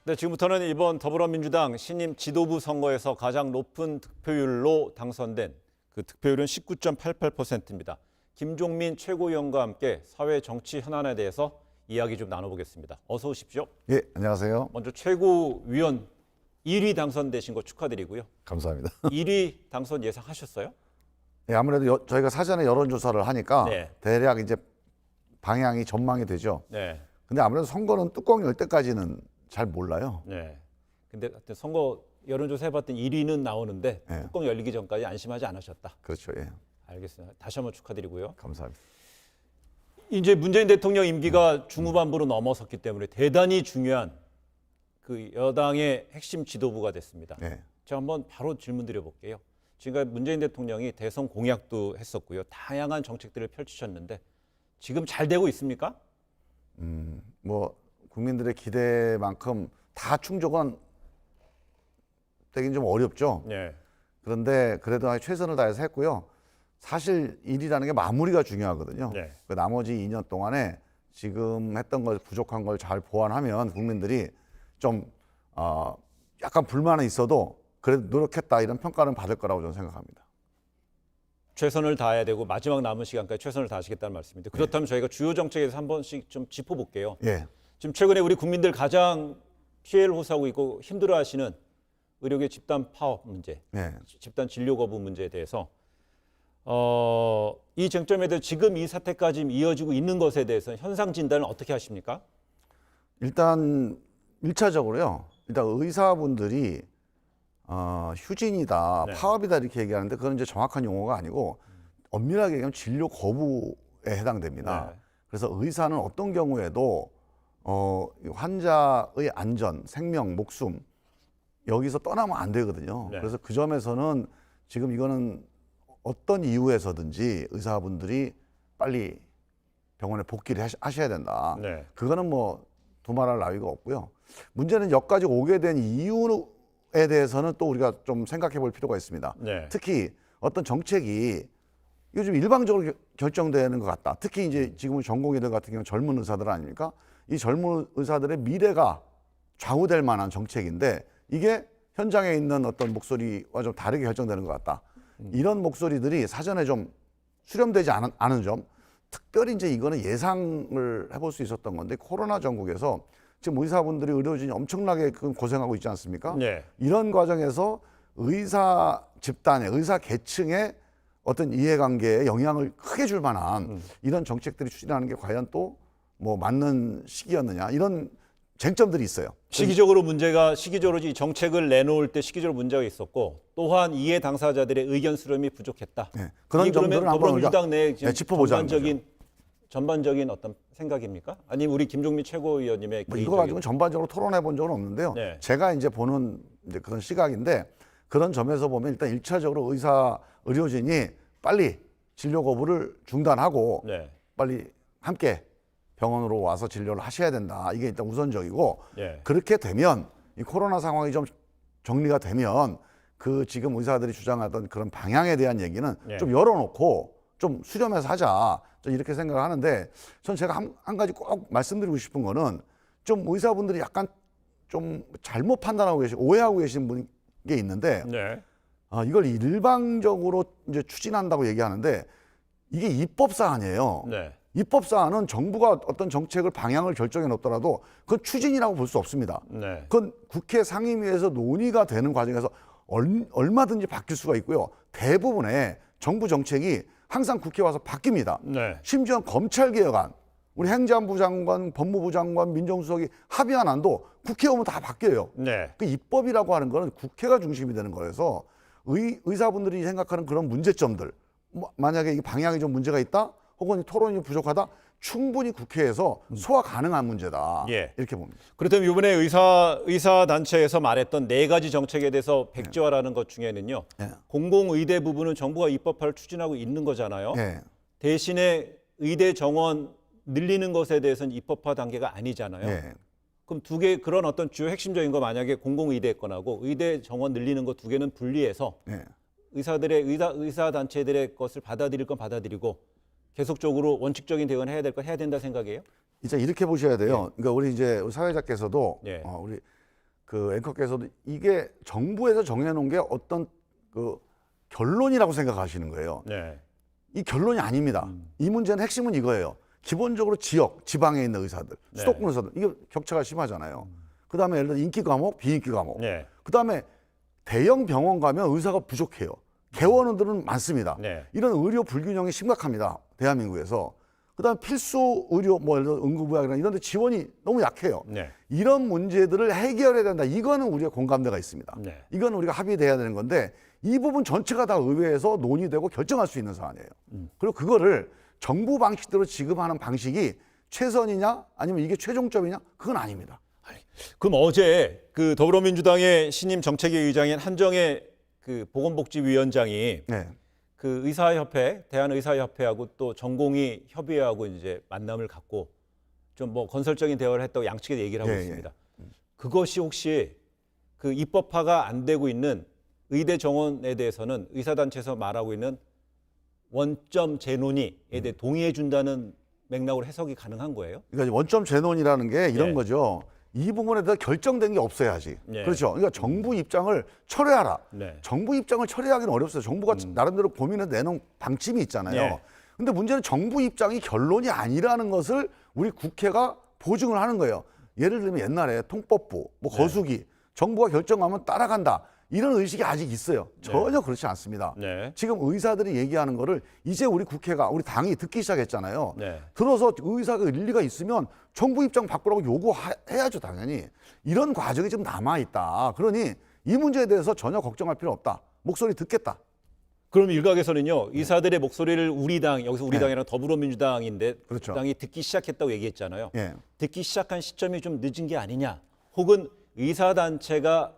네, 지금부터는 이번 더불어민주당 신임 지도부 선거에서 가장 높은 득표율로 당선된 그 득표율은 19.88%입니다. 김종민 최고위원과 함께 사회 정치 현안에 대해서 이야기 좀 나눠보겠습니다. 어서 오십시오. 예, 안녕하세요. 먼저 최고위원 1위 당선되신 거 축하드리고요. 감사합니다. 1위 당선 예상하셨어요? 예, 아무래도 저희가 사전에 여론조사를 하니까 네. 대략 이제 방향이 전망이 되죠. 네. 근데 아무래도 선거는 뚜껑 열 때까지는 잘 몰라요. 네. 근데 하여튼 선거 여론조사 해봤더니 1위는 나오는데 네. 뚜껑 열리기 전까지 안심하지 않으셨다. 그렇죠. 예. 알겠습니다. 다시 한번 축하드리고요. 감사합니다. 이제 문재인 대통령 임기가 중후반부로 넘어섰기 때문에 대단히 중요한 그 여당의 핵심 지도부가 됐습니다. 예. 제가 한번 바로 질문 드려볼게요. 지금까지 문재인 대통령이 대선 공약도 했었고요. 다양한 정책들을 펼치셨는데 지금 잘 되고 있습니까? 뭐 국민들의 기대만큼 다 충족은 되긴 좀 어렵죠. 네. 그런데 그래도 최선을 다해서 했고요. 사실 일이라는 게 마무리가 중요하거든요. 네. 그 나머지 2년 동안에 지금 했던 걸 부족한 걸 잘 보완하면 국민들이 좀 약간 불만은 있어도 그래도 노력했다 이런 평가는 받을 거라고 저는 생각합니다. 최선을 다해야 되고 마지막 남은 시간까지 최선을 다하시겠다는 말씀인데 그렇다면 저희가 주요 정책에서 한 번씩 좀 짚어볼게요. 예. 지금 최근에 우리 국민들 가장 피해를 호소하고 있고 힘들어하시는 의료계 집단 파업 문제, 예. 집단 진료 거부 문제에 대해서 이 쟁점에 대해서 지금 이 사태까지 이어지고 있는 것에 대해서 현상 진단을 어떻게 하십니까? 일단 1차적으로요. 일단 의사분들이 휴진이다, 네. 파업이다 이렇게 얘기하는데 그건 이제 정확한 용어가 아니고 엄밀하게 얘기하면 진료 거부에 해당됩니다. 네. 그래서 의사는 어떤 경우에도 환자의 안전, 생명, 목숨 여기서 떠나면 안 되거든요. 네. 그래서 그 점에서는 지금 이거는 어떤 이유에서든지 의사분들이 빨리 병원에 복귀를 하셔야 된다. 네. 그거는 뭐 두말할 나위가 없고요. 문제는 여기까지 오게 된 이유에 대해서는 또 우리가 좀 생각해 볼 필요가 있습니다. 네. 특히 어떤 정책이 요즘 일방적으로 결정되는 것 같다. 특히 이제 지금 전공의들 같은 경우는 젊은 의사들 아닙니까? 이 젊은 의사들의 미래가 좌우될 만한 정책인데 이게 현장에 있는 어떤 목소리와 좀 다르게 결정되는 것 같다. 이런 목소리들이 사전에 좀 수렴되지 않은 점, 특별히 이제 이거는 예상을 해볼 수 있었던 건데 코로나 전국에서 지금 의사분들이 의료진이 엄청나게 고생하고 있지 않습니까? 네. 이런 과정에서 의사 집단의 의사 계층의 어떤 이해관계에 영향을 크게 줄 만한 이런 정책들이 추진하는 게 과연 또 뭐 맞는 시기였느냐 이런 쟁점들이 있어요. 시기적으로 이 정책을 내놓을 때 시기적으로 문제가 있었고 또한 이해 당사자들의 의견 수렴이 부족했다. 네, 그런 이게 그러면 점들은 한번 더불어민주당 내에 지금 짚어보자는 전반적인 어떤 생각입니까? 아니면 우리 김종민 최고위원님의 뭐 이거 가지고 전반적으로 토론해 본 적은 없는데요. 네. 제가 이제 보는 이제 그런 시각인데 그런 점에서 보면 일단 1차적으로 의료진이 빨리 진료 거부를 중단하고 네. 빨리 함께 병원으로 와서 진료를 하셔야 된다. 이게 일단 우선적이고 네. 그렇게 되면 이 코로나 상황이 좀 정리가 되면 그 지금 의사들이 주장하던 그런 방향에 대한 얘기는 네. 좀 열어놓고 좀 수렴해서 하자. 좀 이렇게 생각을 하는데 전 제가 한 가지 꼭 말씀드리고 싶은 거는 좀 의사분들이 약간 좀 잘못 판단하고 오해하고 계신 게 있는데 네. 이걸 일방적으로 이제 추진한다고 얘기하는데 이게 입법 사안이에요. 네. 입법 사안은 정부가 어떤 정책을 방향을 결정해 놓더라도 그건 추진이라고 볼 수 없습니다. 네. 그건 국회 상임위에서 논의가 되는 과정에서 얼마든지 바뀔 수가 있고요. 대부분의 정부 정책이 항상 국회에 와서 바뀝니다. 네. 심지어 검찰 개혁안, 우리 행정부 장관, 법무부 장관, 민정수석이 합의한 안도 국회에 오면 다 바뀌어요. 네. 그 입법이라고 하는 거는 국회가 중심이 되는 거라서 의사분들이 생각하는 그런 문제점들, 만약에 이 방향이 좀 문제가 있다, 혹은 토론이 부족하다, 충분히 국회에서 소화 가능한 문제다. 예. 이렇게 봅니다. 그렇다면 이번에 의사 단체에서 말했던 4가지 정책에 대해서 백지화라는 것 중에는요. 예. 공공의대 부분은 정부가 입법화를 추진하고 있는 거잖아요. 예. 대신에 의대 정원 늘리는 것에 대해서는 입법화 단계가 아니잖아요. 예. 그럼 두 개 그런 어떤 주요 핵심적인 거 만약에 공공의대 건하고 의대 정원 늘리는 거 두 개는 분리해서 예. 의사 단체들의 것을 받아들일 건 받아들이고 계속적으로 원칙적인 대응을 해야 될 건 해야 된다 생각이에요? 이제 이렇게 보셔야 돼요. 그러니까 우리 이제 사회자께서도 예. 우리 그 앵커께서도 이게 정부에서 정해놓은 게 어떤 그 결론이라고 생각하시는 거예요. 네. 이 결론이 아닙니다. 이 문제는 핵심은 이거예요. 기본적으로 지역, 지방에 있는 의사들, 네. 수도권 의사들, 이게 격차가 심하잖아요. 그 다음에 예를 들어 인기 과목, 비인기 과목. 네. 그 다음에 대형 병원 가면 의사가 부족해요. 개원원들은 많습니다. 네. 이런 의료 불균형이 심각합니다. 대한민국에서. 그 다음에 필수 의료, 뭐 예를 들어 응급의학이나 이런 데 지원이 너무 약해요. 네. 이런 문제들을 해결해야 된다. 이거는 우리가 공감대가 있습니다. 네. 이건 우리가 합의돼야 되는 건데 이 부분 전체가 다 의회에서 논의되고 결정할 수 있는 사안이에요. 그리고 그거를 정부 방식대로 지급하는 방식이 최선이냐 아니면 이게 최종점이냐 그건 아닙니다. 그럼 어제 그 더불어민주당의 신임 정책위 의장인 한정혜 그 보건복지위원장이 네. 그 의사협회, 대한의사협회하고 또 전공의 협의회하고 이제 만남을 갖고 좀 뭐 건설적인 대화를 했다고 양측에 얘기를 하고 예, 있습니다. 그것이 혹시 그 입법화가 안 되고 있는 의대 정원에 대해서는 의사단체에서 말하고 있는 원점 재논의에 대해 동의해 준다는 맥락으로 해석이 가능한 거예요? 그러니까 원점 재논이라는 게 이런 네. 거죠. 이 부분에 대해서 결정된 게 없어야지. 네. 그렇죠. 그러니까 정부 입장을 철회하라. 네. 정부 입장을 철회하기는 어렵어요. 정부가 나름대로 고민해서 내놓은 방침이 있잖아요. 네. 근데 문제는 정부 입장이 결론이 아니라는 것을 우리 국회가 보증을 하는 거예요. 예를 들면 옛날에 통법부, 뭐 네. 거수기, 정부가 결정하면 따라간다. 이런 의식이 아직 있어요. 전혀 그렇지 않습니다. 네. 지금 의사들이 얘기하는 거를 이제 우리 국회가, 우리 당이 듣기 시작했잖아요. 네. 들어서 의사가 일리가 있으면 정부 입장 바꾸라고 요구해야죠, 당연히. 이런 과정이 좀 남아있다. 그러니 이 문제에 대해서 전혀 걱정할 필요 없다. 목소리 듣겠다. 그럼 일각에서는요, 의사들의 목소리를 우리 당, 여기서 우리 네. 당이랑 더불어민주당인데 그렇죠. 당이 듣기 시작했다고 얘기했잖아요. 예. 듣기 시작한 시점이 좀 늦은 게 아니냐, 혹은 의사단체가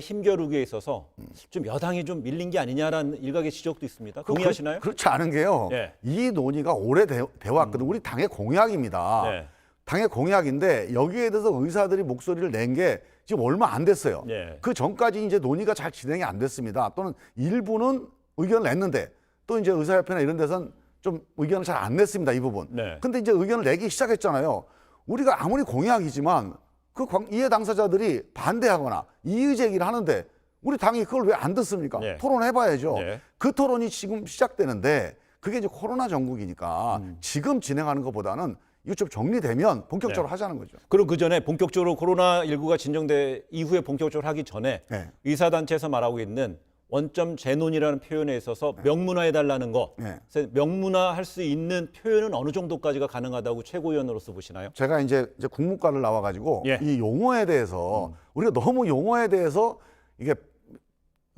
힘겨루기에 있어서 좀 여당이 좀 밀린 게 아니냐라는 일각의 지적도 있습니다. 동의하시나요? 그렇지 않은 게요. 네. 이 논의가 오래 되어왔거든요. 우리 당의 공약입니다. 네. 당의 공약인데 여기에 대해서 의사들이 목소리를 낸 게 지금 얼마 안 됐어요. 네. 그 전까지 이제 논의가 잘 진행이 안 됐습니다. 또는 일부는 의견을 냈는데 또 이제 의사협회나 이런 데서는 좀 의견을 잘 안 냈습니다. 이 부분. 네. 근데 이제 의견을 내기 시작했잖아요. 우리가 아무리 공약이지만 그 이해 당사자들이 반대하거나 이의 제기를 하는데 우리 당이 그걸 왜 안 듣습니까? 네. 토론해봐야죠. 네. 그 토론이 지금 시작되는데 그게 이제 코로나 전국이니까 지금 진행하는 것보다는 이거 좀 정리되면 본격적으로 네. 하자는 거죠. 그럼 그 전에 본격적으로 코로나19가 진정돼 이후에 본격적으로 하기 전에 네. 의사단체에서 말하고 있는 원점 재논이라는 표현에 있어서 명문화해달라는 거, 네. 그래서 명문화할 수 있는 표현은 어느 정도까지가 가능하다고 최고위원으로서 보시나요? 제가 이제 국문과를 나와가지고 예. 이 용어에 대해서 우리가 너무 용어에 대해서 이게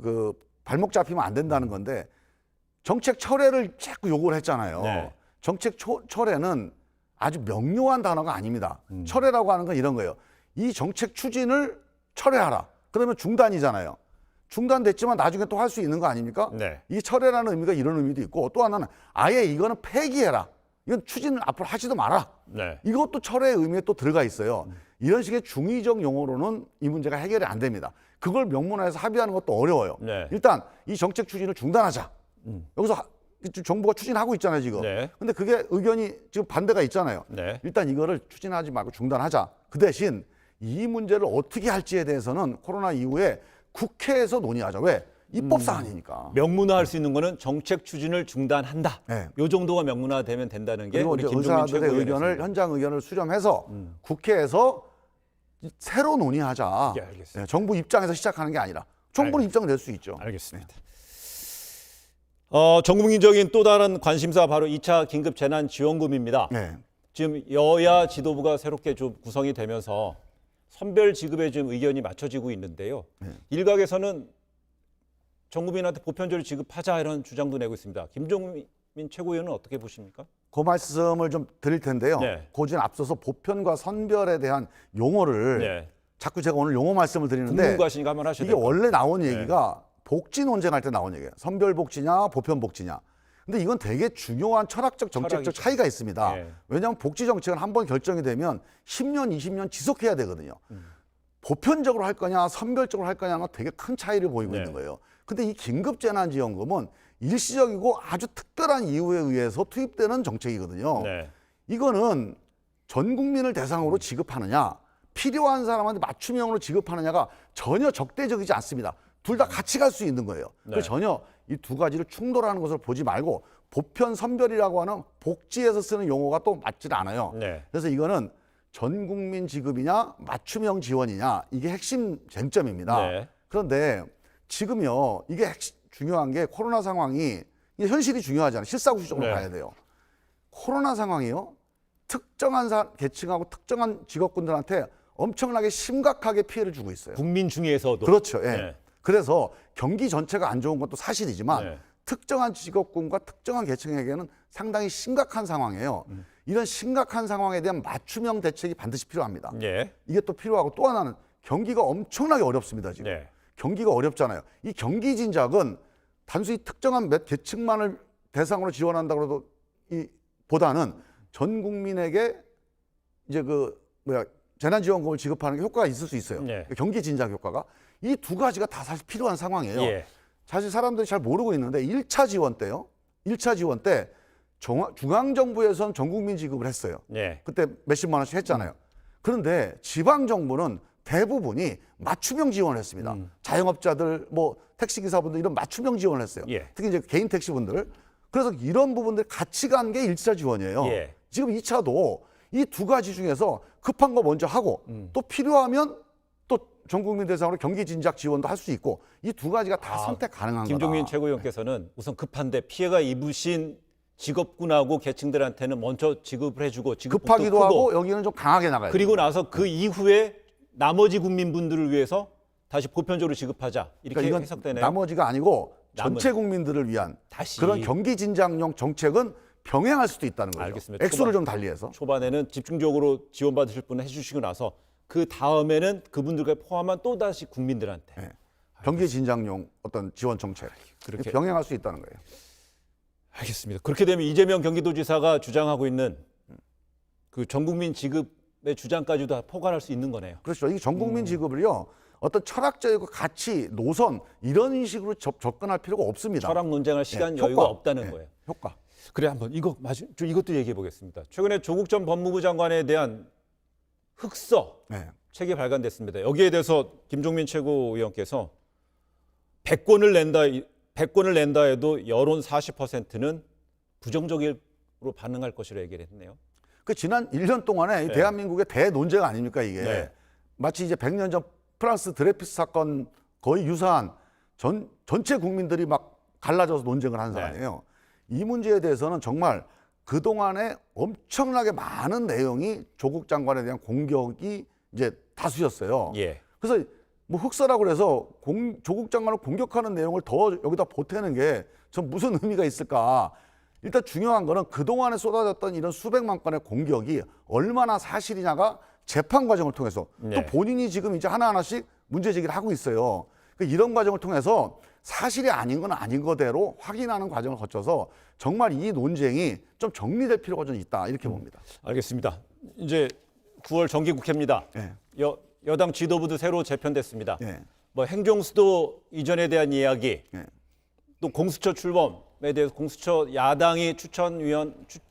그 발목 잡히면 안 된다는 건데 정책 철회를 자꾸 요구를 했잖아요. 네. 정책 철회는 아주 명료한 단어가 아닙니다. 철회라고 하는 건 이런 거예요. 이 정책 추진을 철회하라. 그러면 중단이잖아요. 중단됐지만 나중에 또 할 수 있는 거 아닙니까? 네. 이 철회라는 의미가 이런 의미도 있고 또 하나는 아예 이거는 폐기해라. 이건 추진을 앞으로 하지도 마라. 네. 이것도 철회의 의미에 또 들어가 있어요. 이런 식의 중의적 용어로는 이 문제가 해결이 안 됩니다. 그걸 명문화해서 합의하는 것도 어려워요. 네. 일단 이 정책 추진을 중단하자. 여기서 정부가 추진하고 있잖아요, 지금. 네. 근데 그게 의견이 지금 반대가 있잖아요. 네. 일단 이거를 추진하지 말고 중단하자. 그 대신 이 문제를 어떻게 할지에 대해서는 코로나 이후에 국회에서 논의하자. 왜? 입법 사안이니까. 명문화할 수 있는 거는 정책 추진을 중단한다. 네. 요 정도가 명문화되면 된다는 게 그리고 우리 이제 김종민 의사들의 최고위원의 의견을 현장 의견을 수렴해서 국회에서 새로 논의하자. 예, 알겠습니다. 네, 정부 입장에서 시작하는 게 아니라 정부는 입장을 낼 수 있죠. 알겠습니다. 전 국민적인 또 다른 관심사 바로 2차 긴급 재난 지원금입니다. 네. 지금 여야 지도부가 새롭게 좀 구성이 되면서 선별 지급에 좀 의견이 맞춰지고 있는데요. 일각에서는 전 국민한테 보편적으로 지급하자 이런 주장도 내고 있습니다. 김종민 최고위원은 어떻게 보십니까? 그 말씀을 좀 드릴 텐데요. 네. 고진 앞서서 보편과 선별에 대한 용어를 네. 자꾸 제가 오늘 용어 말씀을 드리는데 국문과시니까 한번 하셔야 이게 될것 원래 나온 얘기가 복지 논쟁할 때 나온 얘기예요. 선별 복지냐 보편 복지냐. 근데 이건 되게 중요한 철학적 정책적 철학이죠. 차이가 있습니다. 네. 왜냐하면 복지 정책은 한번 결정이 되면 10년, 20년 지속해야 되거든요. 보편적으로 할 거냐 선별적으로 할 거냐는 되게 큰 차이를 보이고 네. 있는 거예요. 근데 이 긴급재난지원금은 일시적이고 아주 특별한 이유에 의해서 투입되는 정책이거든요. 네. 이거는 전 국민을 대상으로 지급하느냐 필요한 사람한테 맞춤형으로 지급하느냐가 전혀 적대적이지 않습니다. 둘 다 같이 갈 수 있는 거예요. 네. 그래서 전혀 이 두 가지를 충돌하는 것을 보지 말고 보편 선별이라고 하는 복지에서 쓰는 용어가 또 맞지 않아요. 네. 그래서 이거는 전 국민 지급이냐 맞춤형 지원이냐 이게 핵심 쟁점입니다. 네. 그런데 지금요 이게 중요한 게 코로나 상황이 이게 현실이 중요하잖아요. 실사구시적으로 네. 봐야 돼요. 코로나 상황이요 특정한 계층하고 특정한 직업군들한테 엄청나게 심각하게 피해를 주고 있어요. 국민 중에서도 그렇죠. 예. 네. 그래서 경기 전체가 안 좋은 것도 사실이지만 네. 특정한 직업군과 특정한 계층에게는 상당히 심각한 상황이에요. 이런 심각한 상황에 대한 맞춤형 대책이 반드시 필요합니다. 예. 이게 또 필요하고 또 하나는 경기가 엄청나게 어렵습니다. 지금 네. 경기가 어렵잖아요. 이 경기 진작은 단순히 특정한 몇 계층만을 대상으로 지원한다고 해도 이 보다는 전 국민에게 이제 재난지원금을 지급하는 게 효과가 있을 수 있어요. 네. 경기 진작 효과가 이 두 가지가 다 사실 필요한 상황이에요. 예. 사실 사람들이 잘 모르고 있는데 1차 지원 때요. 1차 지원 때 중앙정부에서는 전 국민 지급을 했어요. 예. 그때 몇십만 원씩 했잖아요. 그런데 지방정부는 대부분이 맞춤형 지원을 했습니다. 자영업자들, 택시기사분들 이런 맞춤형 지원을 했어요. 예. 특히 이제 개인 택시분들. 그래서 이런 부분들 같이 간 게 1차 지원이에요. 예. 지금 2차도 이 두 가지 중에서 급한 거 먼저 하고 또 필요하면 또 전 국민 대상으로 경기 진작 지원도 할 수 있고 이 두 가지가 다 선택 가능한 거다. 김종민 최고위원께서는 우선 급한데 피해가 입으신 직업군하고 계층들한테는 먼저 지급을 해주고 지급폭도 급하기도 크고 하고 여기는 좀 강하게 나가야 돼요. 그리고 나서 그 이후에 나머지 국민분들을 위해서 다시 보편적으로 지급하자 이렇게 그러니까 이건 해석되네요. 나머지가 아니고 남은. 전체 국민들을 위한 다시. 그런 경기 진작용 정책은 병행할 수도 있다는 거죠. 알겠습니다. 액수를 좀 달리해서. 초반에는 집중적으로 지원받으실 분은 해주시고 나서 그 다음에는 그분들과 포함한 또 다시 국민들한테 네. 경기 진작용 어떤 지원 정책 그렇게. 병행할 수 있다는 거예요. 알겠습니다. 그렇게 되면 이재명 경기도지사가 주장하고 있는 그 전국민 지급의 주장까지도 다 포괄할 수 있는 거네요. 그렇죠. 이 전 국민 지급을요. 어떤 철학적이고 가치, 노선 이런 식으로 접근할 필요가 없습니다. 철학 논쟁할 시간 네, 여유가 효과. 없다는 네, 거예요. 효과. 그래 한번 이것도 얘기해 보겠습니다. 최근에 조국 전 법무부 장관에 대한 흑서 네. 책이 발간됐습니다. 여기에 대해서 김종민 최고위원께서 100권을 낸다 해도 여론 40%는 부정적으로 반응할 것이라 얘기를 했네요. 그 지난 1년 동안에 이 네. 대한민국의 대논쟁 아닙니까 이게. 네. 마치 이제 100년 전 프랑스 드레피스 사건 거의 유사한 전체 국민들이 막 갈라져서 논쟁을 한 네. 사안이에요. 이 문제에 대해서는 정말 그동안에 엄청나게 많은 내용이 조국 장관에 대한 공격이 이제 다수였어요. 예. 그래서 뭐 흑서라고 그래서 조국 장관을 공격하는 내용을 더 여기다 보태는 게 전 무슨 의미가 있을까? 일단 중요한 거는 그동안에 쏟아졌던 이런 수백만 건의 공격이 얼마나 사실이냐가 재판 과정을 통해서 네. 또 본인이 지금 이제 하나하나씩 문제 제기를 하고 있어요. 그러니까 이런 과정을 통해서 사실이 아닌 건 아닌 거대로 확인하는 과정을 거쳐서 정말 이 논쟁이 좀 정리될 필요가 좀 있다 이렇게 봅니다. 알겠습니다. 이제 9월 정기국회입니다. 네. 여당 지도부도 새로 재편됐습니다. 네. 뭐 행정수도 이전에 대한 이야기, 네. 또 공수처 출범에 대해서 공수처 야당이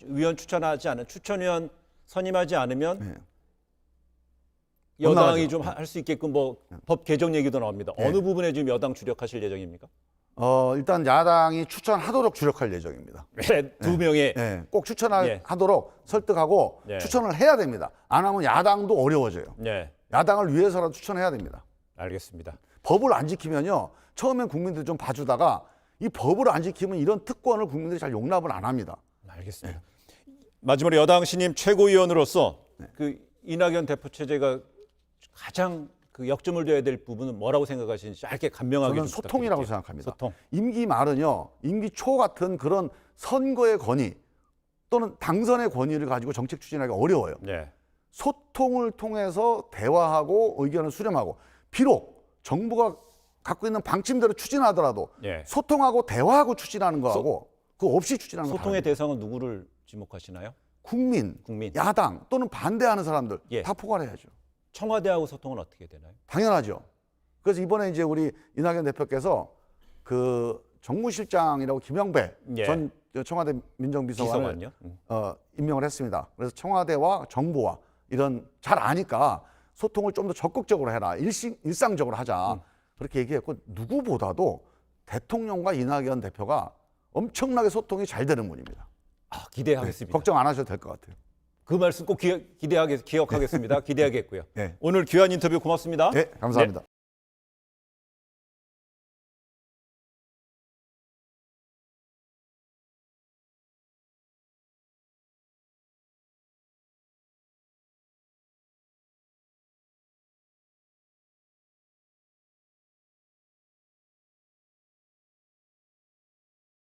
위원 추천하지 않은 추천위원 선임하지 않으면 네. 여당이 나가죠. 좀 할 수 있게끔 뭐 법 개정 얘기도 나옵니다. 네. 어느 부분에 지금 여당 주력하실 예정입니까? 일단 야당이 추천하도록 주력할 예정입니다. 두 명의 네. 꼭 예. 추천하도록 설득하고 예. 추천을 해야 됩니다. 안 하면 야당도 어려워져요. 네, 야당을 위해서라도 추천해야 됩니다. 알겠습니다. 법을 안 지키면요. 처음엔 국민들이 좀 봐주다가 이 법을 안 지키면 이런 특권을 국민들이 잘 용납을 안 합니다. 알겠습니다. 마지막으로 여당 신임 최고위원으로서 그 이낙연 대표 체제가 가장 그 역점을 둬야 될 부분은 뭐라고 생각하시는지 짧게 간명하게 저는 좀 소통이라고 부탁드릴게요. 생각합니다. 소통. 임기 말은요. 임기 초 같은 그런 선거의 권위 또는 당선의 권위를 가지고 정책 추진하기 어려워요. 네. 소통을 통해서 대화하고 의견을 수렴하고 비록 정부가 갖고 있는 방침대로 추진하더라도 예. 소통하고 대화하고 추진하는 거하고 그거 없이 추진하는 거 소통의 다릅니다. 대상은 누구를 지목하시나요? 국민, 국민. 야당 또는 반대하는 사람들 예. 다 포괄해야죠. 청와대하고 소통은 어떻게 되나요? 당연하죠. 그래서 이번에 이제 우리 이낙연 대표께서 그 정무실장이라고 김영배 예. 전 청와대 민정비서관을 비서관요? 임명을 했습니다. 그래서 청와대와 정부와 이런 잘 아니까 소통을 좀 더 적극적으로 해라. 일상적으로 하자. 그렇게 얘기했고 누구보다도 대통령과 이낙연 대표가 엄청나게 소통이 잘 되는 분입니다. 기대하겠습니다. 걱정 안 하셔도 될 것 같아요. 그 말씀 꼭 기억하겠습니다. 기대하겠고요. 네. 오늘 귀한 인터뷰 고맙습니다. 네, 감사합니다.